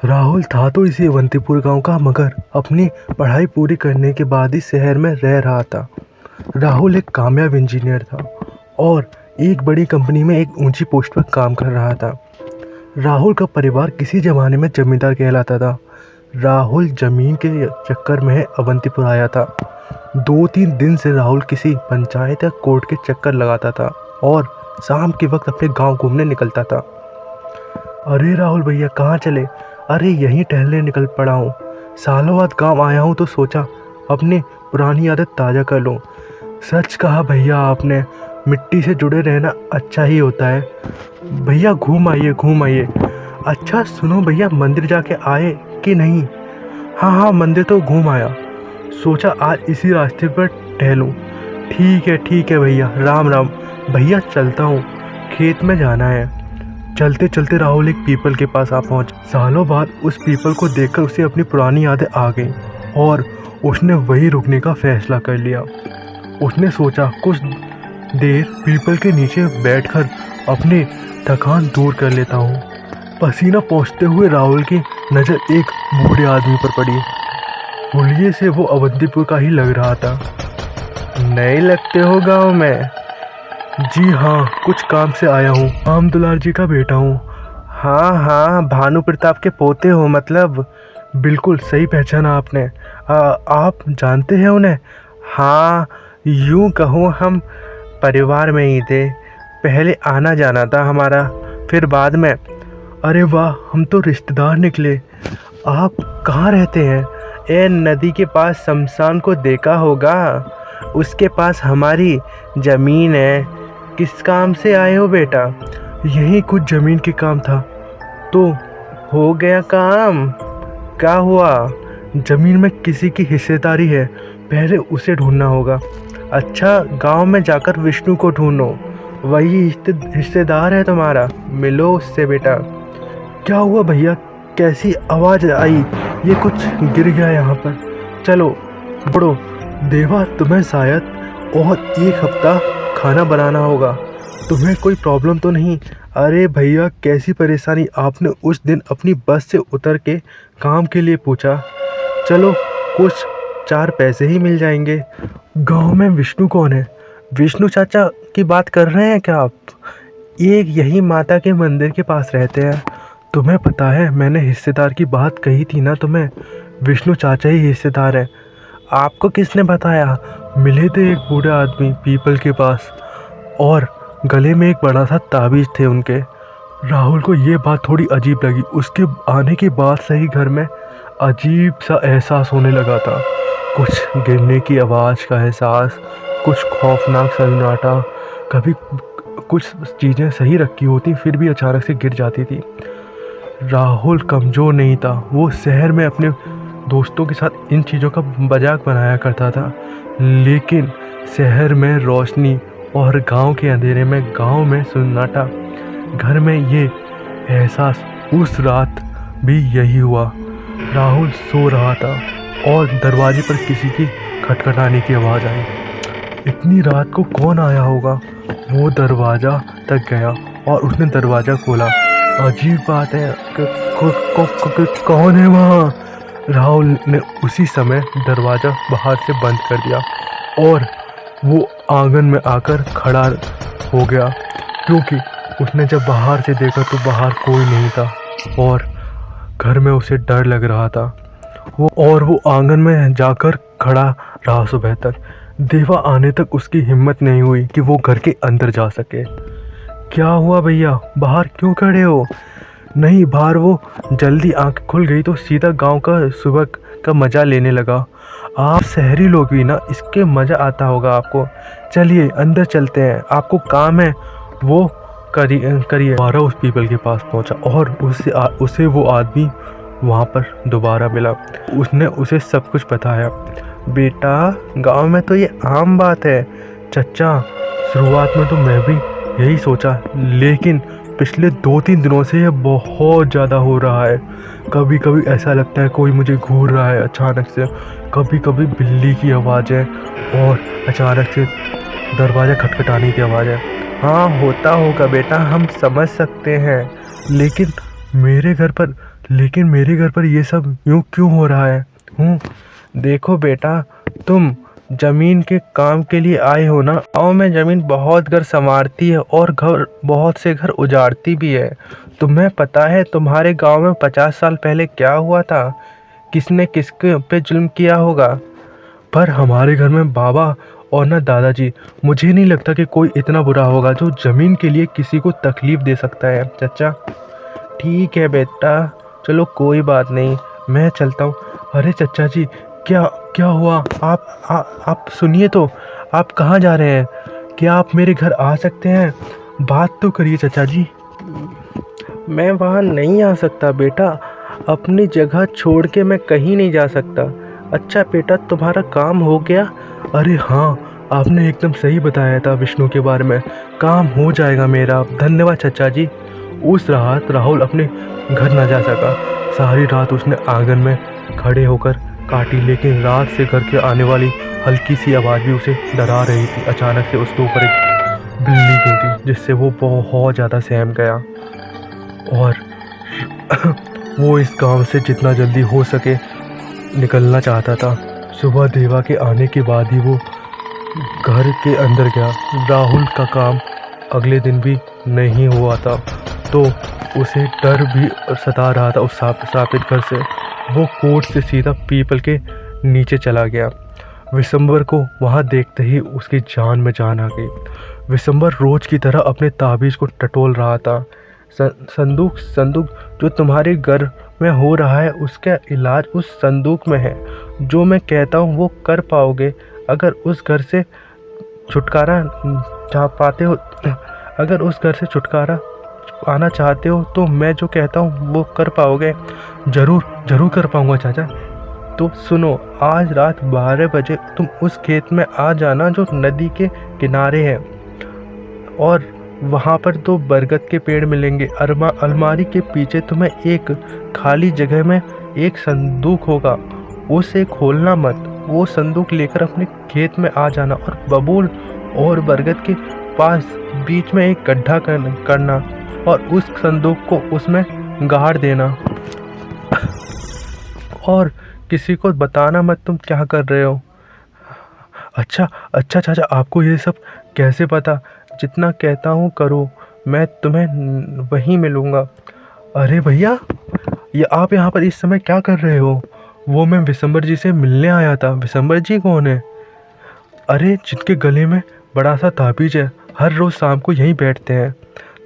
राहुल था तो इसी अवंतीपुर गांव का, मगर अपनी पढ़ाई पूरी करने के बाद ही शहर में रह रहा था। राहुल एक कामयाब इंजीनियर था और एक बड़ी कंपनी में एक ऊंची पोस्ट पर काम कर रहा था। राहुल का परिवार किसी ज़माने में जमींदार कहलाता था। राहुल ज़मीन के चक्कर में अवंतीपुर आया था। 2-3 दिन से राहुल किसी पंचायत या कोर्ट के चक्कर लगाता था और शाम के वक्त अपने गांव घूमने निकलता था। अरे राहुल भैया, कहाँ चले? अरे यहीं टहलने निकल पड़ा हूँ। सालों बाद गांव आया हूँ तो सोचा अपनी पुरानी आदत ताज़ा कर लूँ। सच कहा भैया आपने, मिट्टी से जुड़े रहना अच्छा ही होता है। भैया घूम आइए घूम आइए। अच्छा सुनो भैया, मंदिर जाके आए कि नहीं? हाँ मंदिर तो घूम आया। सोचा आज इसी रास्ते पर टहलूँ। ठीक है भैया, राम राम। भैया चलता हूँ, खेत में जाना है। चलते चलते राहुल एक पीपल के पास आ पहुंचा। सालों बाद उस पीपल को देखकर उसे अपनी पुरानी यादें आ गईं और उसने वहीं रुकने का फैसला कर लिया। उसने सोचा कुछ देर पीपल के नीचे बैठकर अपनी थकान दूर कर लेता हूँ। पसीना पहुँचते हुए राहुल की नज़र एक बूढ़े आदमी पर पड़ी। हुलिये से वो अवंतीपुर का ही लग रहा था। नए लगते हो गाँव में? जी हाँ, कुछ काम से आया हूँ। राम दुलार जी का बेटा हूँ। हाँ, भानु प्रताप के पोते हो मतलब? बिल्कुल सही पहचाना आपने। आप जानते हैं उन्हें? हाँ, यूँ कहो हम परिवार में ही थे। पहले आना जाना था हमारा, फिर बाद में। अरे वाह, हम तो रिश्तेदार निकले। आप कहाँ रहते हैं? नदी के पास शमशान को देखा होगा, उसके पास हमारी ज़मीन है। किस काम से आए हो बेटा? यही कुछ ज़मीन के काम था। तो हो गया काम? क्या हुआ? ज़मीन में किसी की हिस्सेदारी है, पहले उसे ढूंढना होगा। अच्छा, गांव में जाकर विष्णु को ढूंढो, वही हिस्सेदार है तुम्हारा, मिलो उससे बेटा। क्या हुआ भैया, कैसी आवाज़ आई? ये कुछ गिर गया यहाँ पर। चलो बढ़ो। देवा, तुम्हें शायद और 1 हफ्ता खाना बनाना होगा। तुम्हें कोई प्रॉब्लम तो नहीं? अरे भैया, कैसी परेशानी? आपने उस दिन अपनी बस से उतर के काम के लिए पूछा। चलो कुछ 4 पैसे ही मिल जाएंगे। गांव में विष्णु कौन है? विष्णु चाचा की बात कर रहे हैं क्या आप? एक यही माता के मंदिर के पास रहते हैं। तुम्हें पता है, मैंने हिस्सेदार की बात कही थी ना तुम्हें, विष्णु चाचा ही हिस्सेदार है। आपको किसने बताया? मिले थे एक बूढ़े आदमी पीपल के पास और गले में एक बड़ा सा ताबीज़ थे उनके। राहुल को ये बात थोड़ी अजीब लगी। उसके आने के बाद से ही घर में अजीब सा एहसास होने लगा था। कुछ गिरने की आवाज़ का एहसास, कुछ खौफनाक सन्नाटा। कभी कुछ चीज़ें सही रखी होती फिर भी अचानक से गिर जाती थी। राहुल कमज़ोर नहीं था। वो शहर में अपने दोस्तों के साथ इन चीज़ों का मजाक बनाया करता था, लेकिन शहर में रोशनी और गांव के अंधेरे में, गांव में सन्नाटा, घर में ये एहसास। उस रात भी यही हुआ। राहुल सो रहा था और दरवाजे पर किसी की खटखटाने की आवाज़ आई। इतनी रात को कौन आया होगा? वो दरवाज़ा तक गया और उसने दरवाज़ा खोला। अजीब बात है, कौन है वहाँ? राहुल ने उसी समय दरवाज़ा बाहर से बंद कर दिया और वो आंगन में आकर खड़ा हो गया, क्योंकि उसने जब बाहर से देखा तो बाहर कोई नहीं था और घर में उसे डर लग रहा था। वो आंगन में जाकर खड़ा रहा सुबह तक। देवा आने तक उसकी हिम्मत नहीं हुई कि वो घर के अंदर जा सके। क्या हुआ भैया, बाहर क्यों खड़े हो? नहीं, बाहर वो जल्दी आंख खुल गई तो सीधा गांव का सुबह का मज़ा लेने लगा। आप शहरी लोग भी ना, इसके मज़ा आता होगा आपको। चलिए अंदर चलते हैं, आपको काम है वो करिए। दोबारा उस पीपल के पास पहुंचा और उसे वो आदमी वहाँ पर दोबारा मिला। उसने उसे सब कुछ बताया। बेटा, गांव में तो ये आम बात है। चचा, शुरुआत में तो मैं भी यही सोचा, लेकिन पिछले 2-3 दिनों से ये बहुत ज़्यादा हो रहा है। कभी कभी ऐसा लगता है कोई मुझे घूर रहा है अचानक से, कभी कभी बिल्ली की आवाज़ें और अचानक से दरवाज़ा खटखटाने की आवाज़ है। हाँ, होता होगा बेटा, हम समझ सकते हैं, लेकिन मेरे घर पर, लेकिन मेरे घर पर ये सब यूं क्यों हो रहा है? देखो बेटा, तुम जमीन के काम के लिए आए हो ना। गाँव में जमीन बहुत घर संवारती है और घर बहुत से घर उजाड़ती भी है। तुम्हें पता है तुम्हारे गांव में 50 साल पहले क्या हुआ था? किसने किसके पे जुल्म किया होगा? पर हमारे घर में बाबा और ना दादाजी, मुझे नहीं लगता कि कोई इतना बुरा होगा जो जमीन के लिए किसी को तकलीफ दे सकता है। चाचा, ठीक है बेटा, चलो कोई बात नहीं, मैं चलता हूँ। अरे चचा जी, क्या क्या हुआ? आप सुनिए तो, आप कहाँ जा रहे हैं? क्या आप मेरे घर आ सकते हैं? बात तो करिए चचा जी। मैं वहाँ नहीं आ सकता बेटा, अपनी जगह छोड़ के मैं कहीं नहीं जा सकता। अच्छा बेटा, तुम्हारा काम हो गया? अरे हाँ, आपने एकदम सही बताया था विष्णु के बारे में। काम हो जाएगा मेरा, धन्यवाद चचा जी। उस रात राहुल अपने घर न जा सका। सारी रात उसने आंगन में खड़े होकर काटी, लेकिन रात से घर के आने वाली हल्की सी आवाज़ भी उसे डरा रही थी। अचानक से उसके ऊपर एक बिल्ली कूदी, जिससे वो बहुत ज़्यादा सहम गया और वो इस गांव से जितना जल्दी हो सके निकलना चाहता था। सुबह देवा के आने के बाद ही वो घर के अंदर गया। राहुल का काम अगले दिन भी नहीं हुआ था, तो उसे डर भी सता रहा था उस श्रापित घर से। वो कोर्ट से सीधा पीपल के नीचे चला गया। विशंबर को वहाँ देखते ही उसकी जान में जान आ गई। विशंबर रोज की तरह अपने ताबीज़ को टटोल रहा था। संदूक जो तुम्हारे घर में हो रहा है, उसका इलाज उस संदूक में है। जो मैं कहता हूँ वो कर पाओगे। अगर उस घर से छुटकारा पाना चाहते हो तो मैं जो कहता हूँ वो कर पाओगे। जरूर कर पाऊँगा चाचा। तो सुनो, आज रात 12 बजे तुम उस खेत में आ जाना जो नदी के किनारे है, और वहाँ पर 2 बरगद के पेड़ मिलेंगे। अलमारी के पीछे तुम्हें एक खाली जगह में एक संदूक होगा, उसे खोलना मत। वो संदूक लेकर अपने खेत में आ जाना और बबूल और बरगद के पास बीच में एक गड्ढा करना और उस संदूक को उसमें गाड़ देना। और किसी को बताना मत तुम क्या कर रहे हो। अच्छा चाचा, आपको ये सब कैसे पता? जितना कहता हूँ करो, मैं तुम्हें वहीं मिलूँगा। अरे भैया, ये आप यहाँ पर इस समय क्या कर रहे हो? वो मैं विशंबर जी से मिलने आया था। विशंबर जी कौन है? अरे जिनके गले में बड़ा सा ताबीज है, हर रोज़ शाम को यहीं बैठते हैं।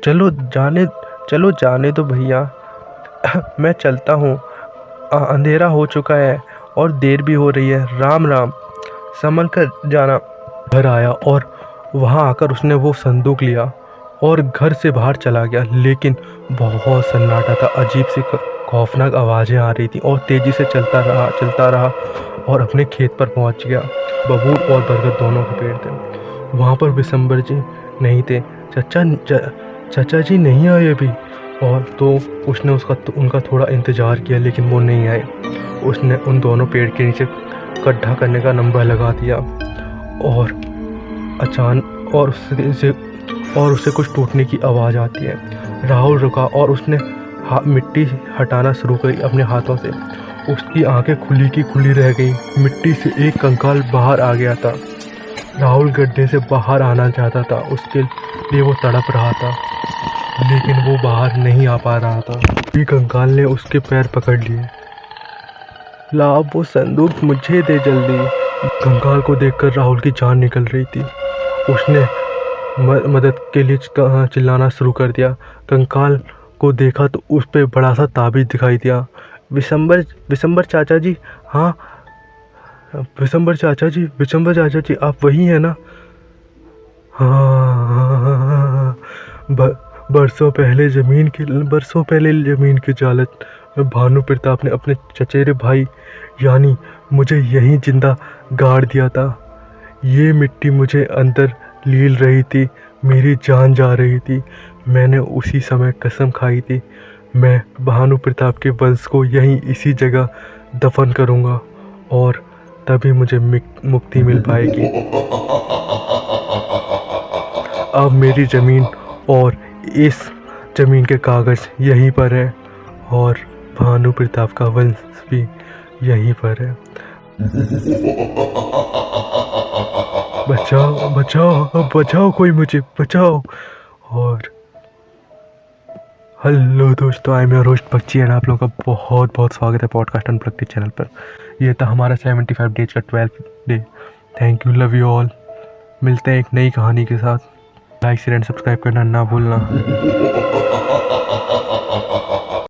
चलो जाने दो भैया, मैं चलता हूँ। अंधेरा हो चुका है और देर भी हो रही है। राम राम, संभल कर जाना। घर आया और वहाँ आकर उसने वो संदूक लिया और घर से बाहर चला गया। लेकिन बहुत सन्नाटा था, अजीब सी खौफनाक आवाज़ें आ रही थी और तेज़ी से चलता रहा और अपने खेत पर पहुँच गया। बबूल और बरगद दोनों के पेड़ थे। वहाँ पर विशंबर जी नहीं थे। चाचा जी नहीं आए अभी। और तो उसने उनका थोड़ा इंतज़ार किया, लेकिन वो नहीं आए। उसने उन दोनों पेड़ के नीचे गड्ढा करने का नंबर लगा दिया और अचानक उससे कुछ टूटने की आवाज़ आती है। राहुल रुका और उसने मिट्टी हटाना शुरू करी अपने हाथों से। उसकी आंखें खुली की खुली रह गई। मिट्टी से एक कंकाल बाहर आ गया था। राहुल गड्ढे से बाहर आना चाहता था, उसके लिए वो तड़प रहा था, लेकिन वो बाहर नहीं आ पा रहा था। ये कंकाल ने उसके पैर पकड़ लिए। ला वो संदूक मुझे दे जल्दी। कंकाल को देखकर राहुल की जान निकल रही थी। उसने मदद के लिए चिल्लाना शुरू कर दिया। कंकाल को देखा तो उस पे बड़ा सा ताबीज़ दिखाई दिया। विशंबर चाचा जी, हाँ विशंबर चाचा जी, आप वही हैं ना? हाँ, बरसों पहले ज़मीन की जालत में भानु प्रताप ने अपने चचेरे भाई यानी मुझे यहीं जिंदा गाड़ दिया था। ये मिट्टी मुझे अंदर लील रही थी, मेरी जान जा रही थी। मैंने उसी समय कसम खाई थी, मैं भानु प्रताप के वंश को यहीं इसी जगह दफन करूँगा और तभी मुझे मुक्ति मिल पाएगी। अब मेरी ज़मीन और इस ज़मीन के कागज़ यहीं पर है। और भानु प्रताप का वंश भी यहीं पर है। बचाओ बचाओ बचाओ, कोई मुझे बचाओ। और हेलो दोस्तों, आई एम योर होस्ट बच्ची एंड आप लोगों का बहुत बहुत स्वागत है पॉडकास्ट अनप्लग्ड चैनल पर। ये था हमारा 75 डेज का 12th day. Thank you, love you all. मिलते हैं एक नई कहानी के साथ। लाइक शेयर एंड सब्सक्राइब करना ना भूलना।